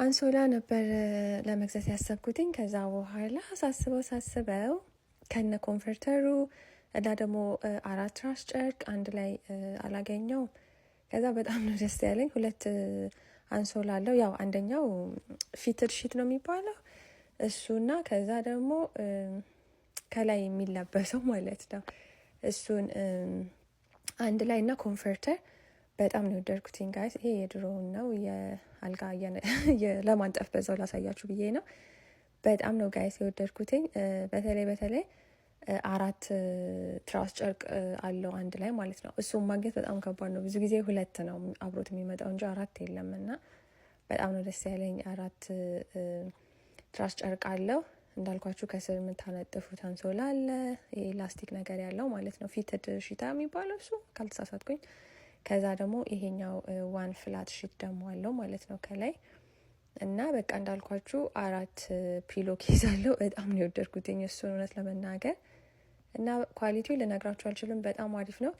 አንሶላ ነበር ለመግዛት ያሰብኩትኝ። ከዛ በኋላ ሳስበው ከነ ኮንፈርተሩ እና ደግሞ 4 ትራስ ጨርቅ አንድ ላይ አላገኘውም። ከዛ በጣም ነው ደስ ያለኝ። 2 አንሶላ አለው። ያው አንደኛው ፊትድ ሺት ነው የሚባለው እሱና ከዛ ደግሞ ከላይ የሚለበሰው ማለት ነው እሱን አንድ ላይ እና ኮንፈርተር በጣም ነው የወደድኩትኝ ጋይስ። ይሄ የድሮውን ነው የአልጋ ለማንጠፍ በዛው ላሳያችሁ ብዬ ነው። በጣም ነው ጋይስ የወደድኩትኝ። በተለይ 4 ትራስ ጨርቅ አለው አንድ ላይ ማለት ነው። እሱም ማግኘት በጣም ከባድ ነው። ብዙ ጊዜ 2 ነው አብሮት የሚመጣው እንጂ 4 የለም እና በጣም ነው ደስ ያለኝ። 4 ትራስ ጨርቅ አለው እንዳልኳችሁ። ከስር የምታነጥፉት አንሶላ አለ፣ ይሄ ላስቲክ ነገር ያለው ማለት ነው። ፊትድ ሺታ የሚባለው እሱ ካልተሳሳትኩኝ። ከዛ ደግሞ ይሄኛው 1 ፍላት ሺት ደግሞ አለው ማለት ነው ከላይ እና በቃ እንዳልኳችሁ 4 ፒሎ ኬዝ አለው። በጣም ነው የወደድኩትኝ እሱን እውነት ለመናገር እና ኳሊቲው ልነግራችሁ አልችልም። በጣም አሪፍ ነው።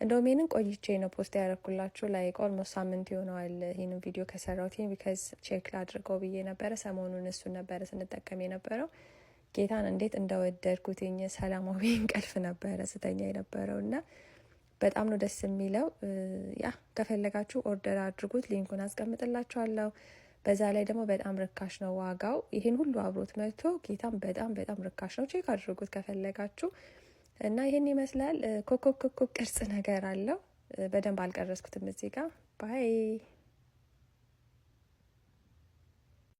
እንደውም ይሄንን ቆይቼ ነው ፖስት ያደረኩላችሁ ላይ ኦልሞስት ሳምንት ይሆነዋል ይሄንን ቪዲዮ ከሰራሁት። ቢካዝ ቼክ ላድርገው ብዬ ነበረ ሰሞኑን እሱን ነበረ ስንጠቀም የነበረው። ጌታን እንዴት እንደወደድኩትኝ ሰላማዊ እንቅልፍ ነበረ ስተኛ የነበረው እና በጣም ነው ደስ የሚለው። ያ ከፈለጋችሁ ኦርደር አድርጉት፣ ሊንኩን አስቀምጥላችኋለሁ። በዛ ላይ ደግሞ በጣም ርካሽ ነው ዋጋው። ይሄን ሁሉ አብሮት መጥቶ ጌታም በጣም ርካሽ ነው። ቼክ አድርጉት ከፈለጋችሁ እና ይሄን ይመስላል። ኮከብ ቅርጽ ነገር አለው። በደንብ አልቀረስኩትም እዚህ ጋር ባይ